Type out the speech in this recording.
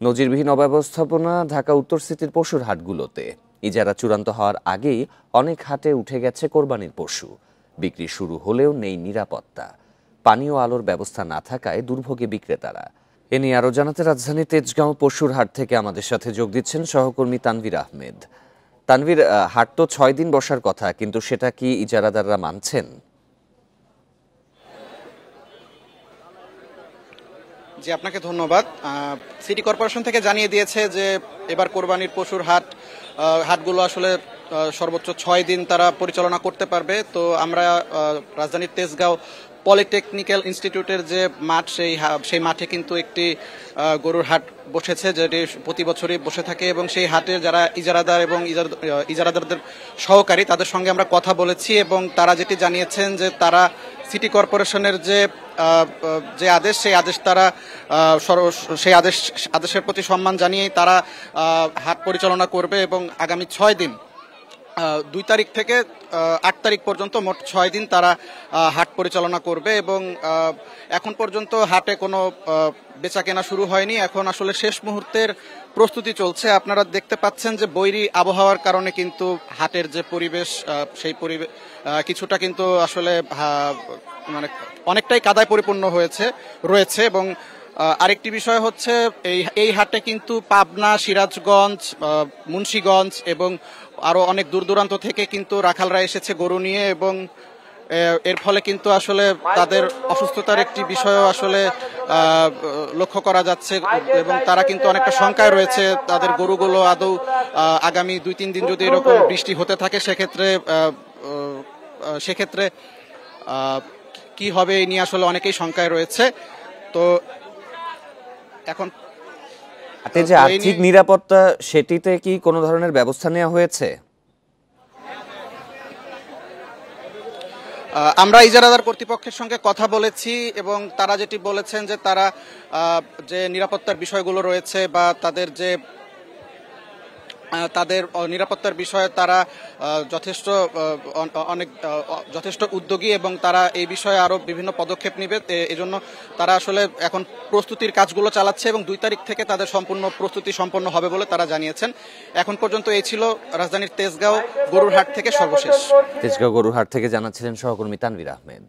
নজিরবিহীন অব্যবস্থাপনা ঢাকা উত্তর সিটির পশুর হাটগুলোতে। ইজারা চূড়ান্ত হওয়ার আগেই অনেক হাটে উঠে গেছে কোরবানির পশু। বিক্রি শুরু হলেও নেই নিরাপত্তা। পানি ও আলোর ব্যবস্থা না থাকায় দুর্ভোগে বিক্রেতারা। এ নিয়ে আরও জানাতে রাজধানীর তেজগাঁও পশুর হাট থেকে আমাদের সাথে যোগ দিচ্ছেন সহকর্মী তানভীর আহমেদ। তানভীর, হাট তো 6 দিন বসার কথা, কিন্তু সেটা কি ইজারাদাররা মানছেন? জি, আপনাকে ধন্যবাদ। সিটি কর্পোরেশন থেকে জানিয়ে দিয়েছে যে এবার কোরবানির পশুর হাটগুলো আসলে সর্বোচ্চ 6 দিন তারা পরিচালনা করতে পারবে। তো আমরা রাজধানীর তেজগাঁও পলিটেকনিক্যাল ইনস্টিটিউটের যে মাঠ, সেই মাঠে কিন্তু একটি গরুর হাট বসেছে, যেটি প্রতি বছরই বসে থাকে, এবং সেই হাটের যারা ইজারাদার এবং ইজারাদারদের সহকারী, তাদের সঙ্গে আমরা কথা বলেছি এবং তারা যেটি জানিয়েছেন যে তারা সিটি কর্পোরেশনের যে আদেশ, সেই আদেশের প্রতি সম্মান জানিয়েই তারা হাট পরিচালনা করবে এবং আগামী 6 দিন 2 তারিখ থেকে 8 তারিখ পর্যন্ত মোট 6 দিন তারা হাট পরিচালনা করবে। এবং এখন পর্যন্ত হাটে কোনো বেচা কেনা শুরু হয়নি, এখন আসলে শেষ মুহূর্তের প্রস্তুতি চলছে। আপনারা দেখতে পাচ্ছেন যে বৈরী আবহাওয়ার কারণে কিন্তু হাটের যে পরিবেশ, সেই পরিবেশ কিছুটা কিন্তু আসলে মানে অনেকটাই কাদায় পরিপূর্ণ রয়েছে। এবং আরেকটি বিষয় হচ্ছে এই হাটে কিন্তু পাবনা, সিরাজগঞ্জ, মুন্সিগঞ্জ এবং আরো অনেক দূর দূরান্ত থেকে কিন্তু রাখালরা এসেছে গরু নিয়ে, এবং এর ফলে কিন্তু আসলে তাদের অসুস্থতার একটি বিষয়ও আসলে লক্ষ্য করা যাচ্ছে, এবং তারা কিন্তু অনেকটা শঙ্কায় রয়েছে তাদের গরুগুলো আদৌ আগামী 2-3 দিন যদি এরকম বৃষ্টি হতে থাকে সেক্ষেত্রে কি হবে এই নিয়ে আসলে অনেকেই শঙ্কায় রয়েছে। তো এখন যে আর্থিক নিরাপত্তা, সেটিতে কি কোনো ধরনের ব্যবস্থা নেওয়া হয়েছে? আমরা ইজারাদার কর্তৃপক্ষের সঙ্গে কথা বলেছি এবং তারা যেটি বলেছেন যে তারা যে নিরাপত্তার বিষয়গুলো রয়েছে বা তাদের নিরাপত্তার বিষয়ে তারা যথেষ্ট উদ্যোগী, এবং তারা এই বিষয়ে আরো বিভিন্ন পদক্ষেপ নেবে। এজন্য তারা আসলে এখন প্রস্তুতির কাজগুলো চালাচ্ছে এবং 2 তারিখ থেকে তাদের সম্পূর্ণ প্রস্তুতি সম্পন্ন হবে বলে তারা জানিয়েছেন। এখন পর্যন্ত এই ছিল রাজধানীর তেজগাঁও গরুর হাট থেকে সর্বশেষ। তেজগাঁও গরুর হাট থেকে জানাচ্ছিলেন সহকর্মী তানভীর আহমেদ।